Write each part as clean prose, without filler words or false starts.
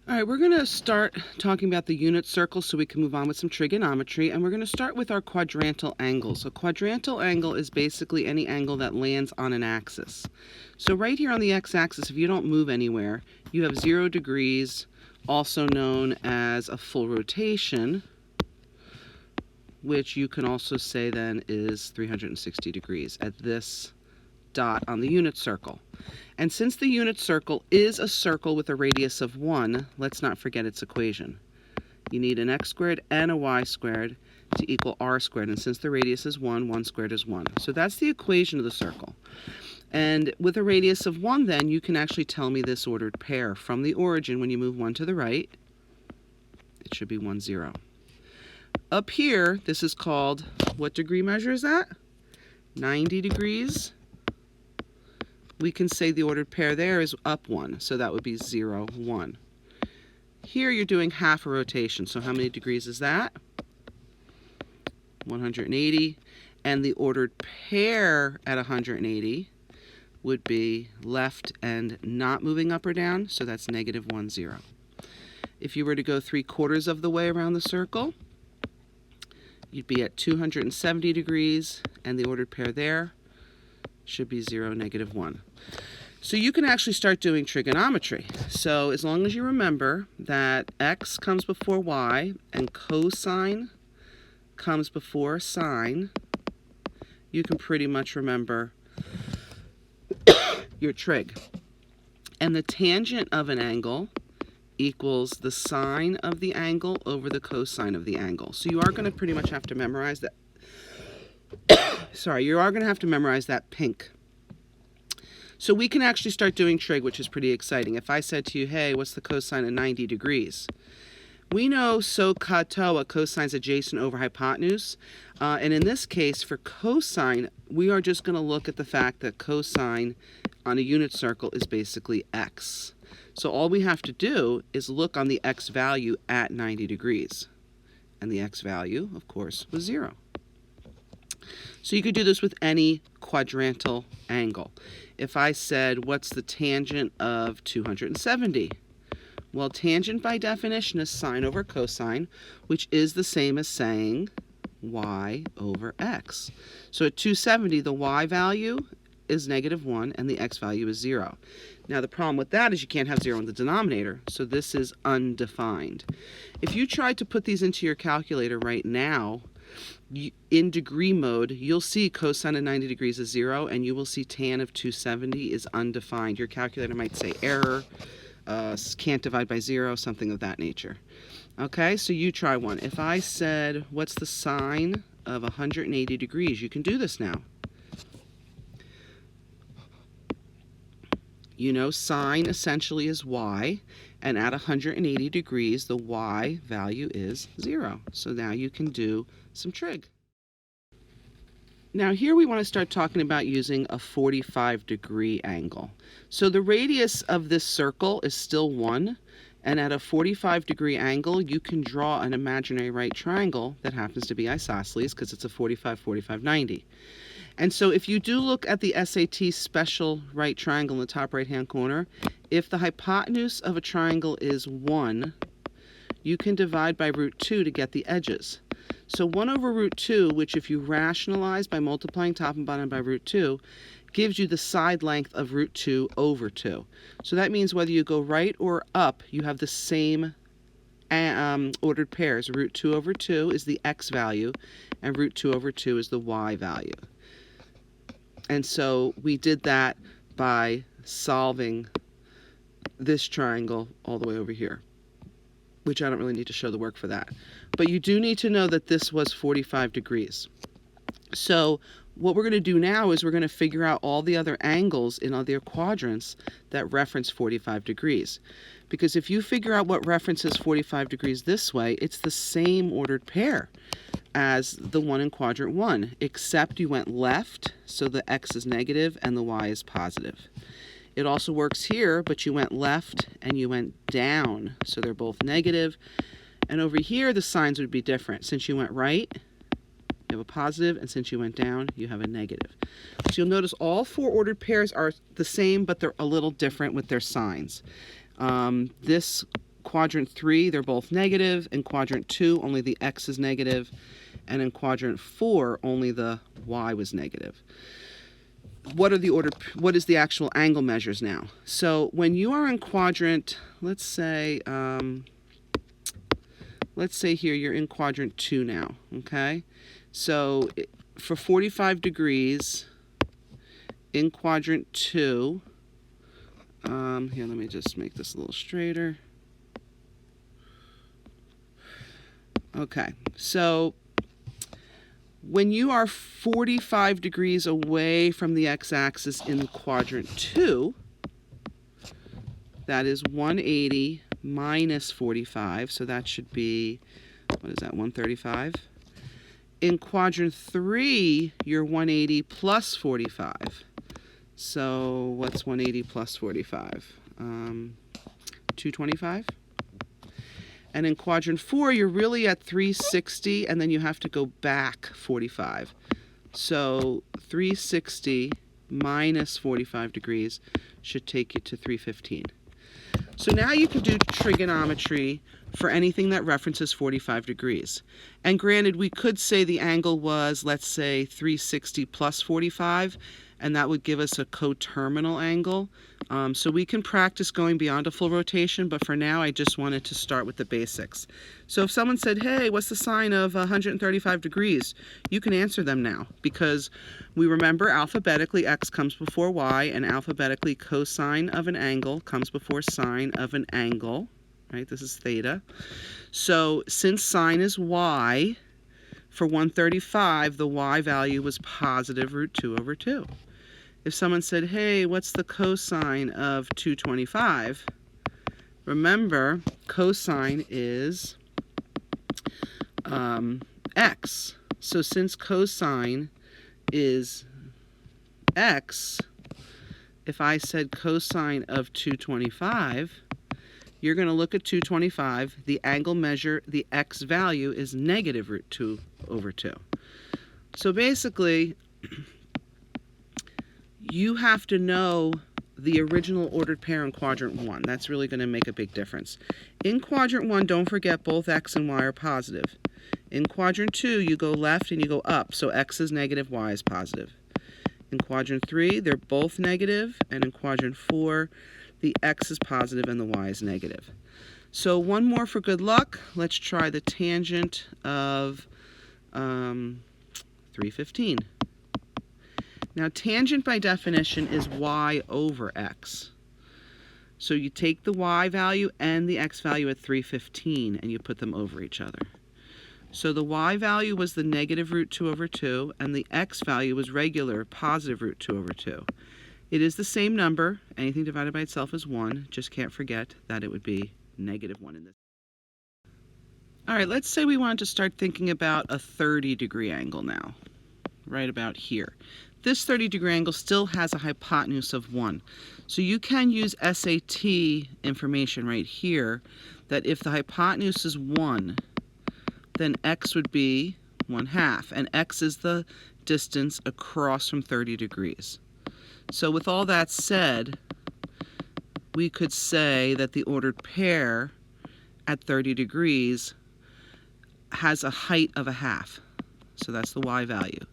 All right, we're going to start talking about the unit circle so we can move on with some trigonometry, and we're going to start with our quadrantal angles. A quadrantal angle is basically any angle that lands on an axis. So right here on the x-axis, if you don't move anywhere, you have 0 degrees, also known as a full rotation, which you can also say then is 360 degrees at this dot on the unit circle. And since the unit circle is a circle with a radius of 1, let's not forget its equation. You need an x squared and a y squared to equal r squared. And since the radius is 1, 1 squared is 1. So that's the equation of the circle. And with a radius of 1, then, you can actually tell me this ordered pair. From the origin, when you move 1 to the right, it should be 1, 0. Up here, this is called, what degree measure is that? 90 degrees. We can say the ordered pair there is up 1, so that would be 0, 1. Here you're doing half a rotation, so how many degrees is that? 180. And the ordered pair at 180 would be left and not moving up or down, so that's negative 1, 0. If you were to go 3/4 of the way around the circle, you'd be at 270 degrees, and the ordered pair there should be 0, negative 1. So you can actually start doing trigonometry. So as long as you remember that x comes before y and cosine comes before sine, you can pretty much remember your trig. And the tangent of an angle equals the sine of the angle over the cosine of the angle. So you are going to pretty much have to memorize that. You are going to have to memorize that pink. So we can actually start doing trig, which is pretty exciting. If I said to you, hey, what's the cosine of 90 degrees? We know SOHCAHTOA, cosine's adjacent over hypotenuse. And in this case, for cosine, we are just going to look at the fact that cosine on a unit circle is basically x. So all we have to do is look on the x value at 90 degrees. And the x value, of course, was 0. So you could do this with any quadrantal angle. If I said, what's the tangent of 270? Well, tangent by definition is sine over cosine, which is the same as saying y over x. So at 270, the y value is negative 1 and the x value is 0. Now the problem with that is you can't have 0 in the denominator, so this is undefined. If you tried to put these into your calculator right now, in degree mode, you'll see cosine of 90 degrees is 0, and you will see tan of 270 is undefined. Your calculator might say error, can't divide by 0, something of that nature. Okay, so you try one. If I said, what's the sine of 180 degrees? You can do this now. You know, sine essentially is y, and at 180 degrees, the y value is 0. So now you can do some trig. Now here we want to start talking about using a 45-degree angle. So the radius of this circle is still 1, and at a 45-degree angle, you can draw an imaginary right triangle that happens to be isosceles because it's a 45, 45, 90. And so if you do look at the SAT special right triangle in the top right-hand corner, if the hypotenuse of a triangle is 1, you can divide by root 2 to get the edges. So 1 over root 2, which if you rationalize by multiplying top and bottom by root 2, gives you the side length of root 2 over 2. So that means whether you go right or up, you have the same ordered pairs. Root 2 over 2 is the x value, and root 2 over 2 is the y value. And so we did that by solving this triangle all the way over here, which I don't really need to show the work for that. But you do need to know that this was 45 degrees. So what we're going to do now is we're going to figure out all the other angles in other quadrants that reference 45 degrees. Because if you figure out what references 45 degrees this way, it's the same ordered pair as the one in quadrant 1, except you went left, so the x is negative and the y is positive. It also works here, but you went left and you went down, so they're both negative. And over here, the signs would be different. Since you went right, you have a positive, and since you went down, you have a negative. So you'll notice all 4 ordered pairs are the same, but they're a little different with their signs. This quadrant 3, they're both negative. In quadrant 2, only the x is negative. And in quadrant 4, only the y was negative. What is the actual angle measures now? So when you are in quadrant, let's say here you're in quadrant 2 now, okay? So for 45 degrees in quadrant 2, here, let me just make this a little straighter. Okay, so when you are 45 degrees away from the x-axis in quadrant 2, that is 180 minus 45, so that should be, what is that, 135? In quadrant 3, you're 180 plus 45. So what's 180 plus 45? 225? And in quadrant 4, you're really at 360, and then you have to go back 45. So 360 minus 45 degrees should take you to 315. So now you can do trigonometry for anything that references 45 degrees. And granted, we could say the angle was, let's say, 360 plus 45, and that would give us a coterminal angle. So we can practice going beyond a full rotation, but for now I just wanted to start with the basics. So if someone said, hey, what's the sine of 135 degrees? You can answer them now, because we remember alphabetically x comes before y, and alphabetically cosine of an angle comes before sine of an angle, right? This is theta. So since sine is y, for 135, the y value was positive root 2 over 2. If someone said, hey, what's the cosine of 225? Remember, cosine is x. So since cosine is x, if I said cosine of 225, you're going to look at 225. The angle measure, the x value is negative root 2 over 2. So basically, you have to know the original ordered pair in quadrant 1. That's really going to make a big difference. In quadrant 1, don't forget both x and y are positive. In quadrant 2, you go left and you go up, so x is negative, y is positive. In quadrant 3, they're both negative, and in quadrant 4, the x is positive and the y is negative. So one more for good luck. Let's try the tangent of 315. Now, tangent by definition is y over x. So you take the y value and the x value at 315 and you put them over each other. So the y value was the negative root 2 over 2, and the x value was regular positive root 2 over 2. It is the same number. Anything divided by itself is 1. Just can't forget that it would be negative 1 in this. All right, let's say we wanted to start thinking about a 30-degree angle now, right about here. This 30-degree angle still has a hypotenuse of 1. So you can use SAT information right here that if the hypotenuse is 1, then x would be 1/2, and x is the distance across from 30 degrees. So with all that said, we could say that the ordered pair at 30 degrees has a height of 1/2. So that's the y value.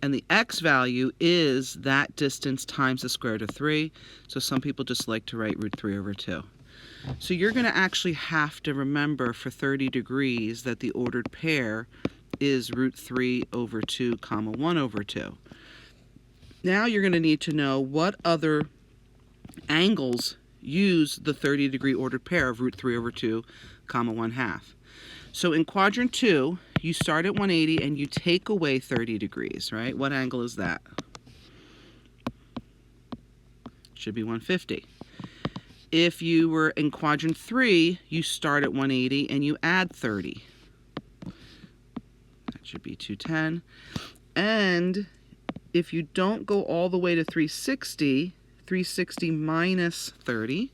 And the x value is that distance times the square root of 3. So some people just like to write root 3 over 2. So you're going to actually have to remember for 30 degrees that the ordered pair is root 3 over 2 comma 1 over 2. Now you're going to need to know what other angles use the 30-degree ordered pair of root 3 over 2 comma 1/2. So in quadrant 2, you start at 180 and you take away 30 degrees, right? What angle is that? Should be 150. If you were in quadrant 3, you start at 180 and you add 30. That should be 210. And if you don't go all the way to 360, 360 minus 30,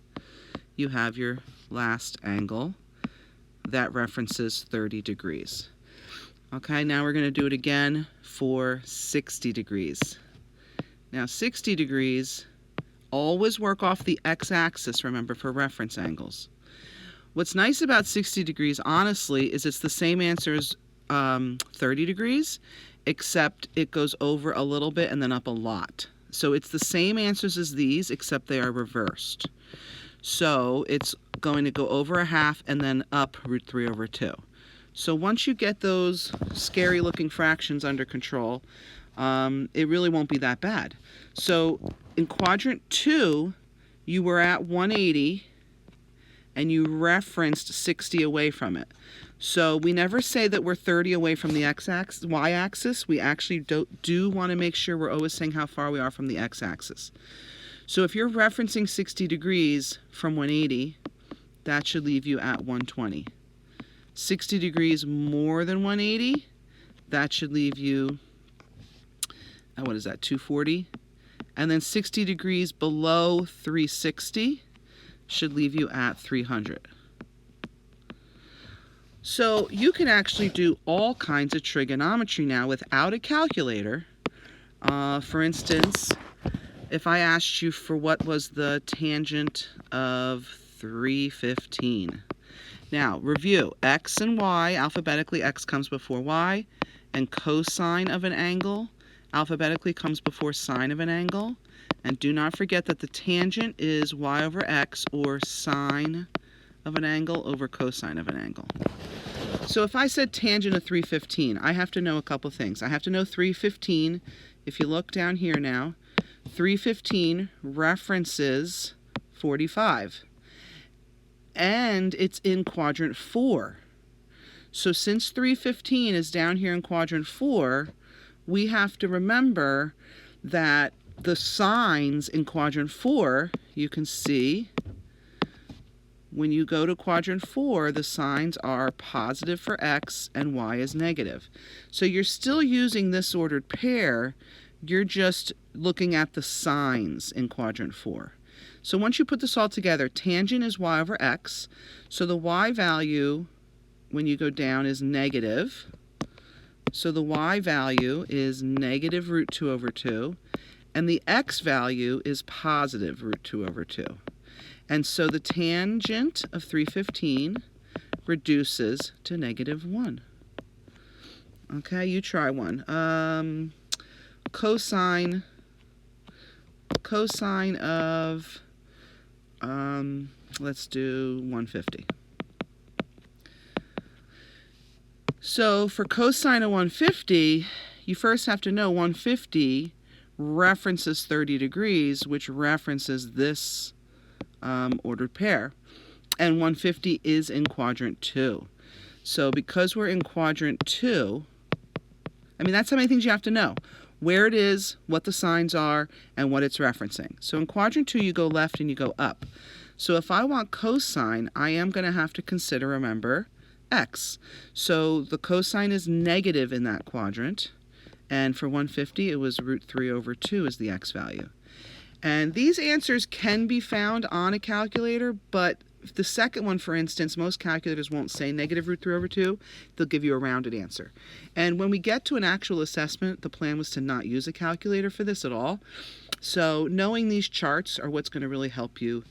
you have your last angle that references 30 degrees. Okay, now we're going to do it again for 60 degrees. Now 60 degrees, always work off the x-axis, remember, for reference angles. What's nice about 60 degrees, honestly, is it's the same answer as 30 degrees, except it goes over a little bit and then up a lot. So it's the same answers as these, except they are reversed. So it's going to go over a half and then up root 3 over 2. So once you get those scary looking fractions under control, it really won't be that bad. So in quadrant 2, you were at 180 and you referenced 60 away from it. So we never say that we're 30 away from the y-axis. We actually do want to make sure we're always saying how far we are from the x-axis. So if you're referencing 60 degrees from 180, that should leave you at 120. 60 degrees more than 180, that should leave you, what is that, 240? And then 60 degrees below 360 should leave you at 300. So you can actually do all kinds of trigonometry now without a calculator. For instance, if I asked you for what was the tangent of 315. Now, review. X and y, alphabetically, x comes before y, and cosine of an angle alphabetically comes before sine of an angle. And do not forget that the tangent is y over x, or sine of an angle over cosine of an angle. So if I said tangent of 315, I have to know a couple things. I have to know 315. If you look down here now, 315 references 45. And it's in quadrant 4. So since 315 is down here in quadrant 4, we have to remember that the signs in quadrant 4, you can see when you go to quadrant 4, the signs are positive for x and y is negative. So you're still using this ordered pair, you're just looking at the signs in quadrant 4. So once you put this all together, tangent is y over x, so the y value when you go down is negative. So the y value is negative root 2 over 2, and the x value is positive root 2 over 2. And so the tangent of 315 reduces to negative 1. Okay, you try one. Cosine of, let's do 150. So for cosine of 150, you first have to know 150 references 30 degrees, which references this ordered pair. And 150 is in quadrant 2. So because we're in quadrant 2, I mean, that's how many things you have to know. Where it is, what the signs are, and what it's referencing. So in quadrant 2, you go left and you go up. So if I want cosine, I am going to have to consider, remember, x. So the cosine is negative in that quadrant. And for 150, it was root 3 over 2 is the x value. And these answers can be found on a calculator, but the second one, for instance, most calculators won't say negative root 3 over 2. They'll give you a rounded answer. And when we get to an actual assessment, the plan was to not use a calculator for this at all. So knowing these charts are what's going to really help you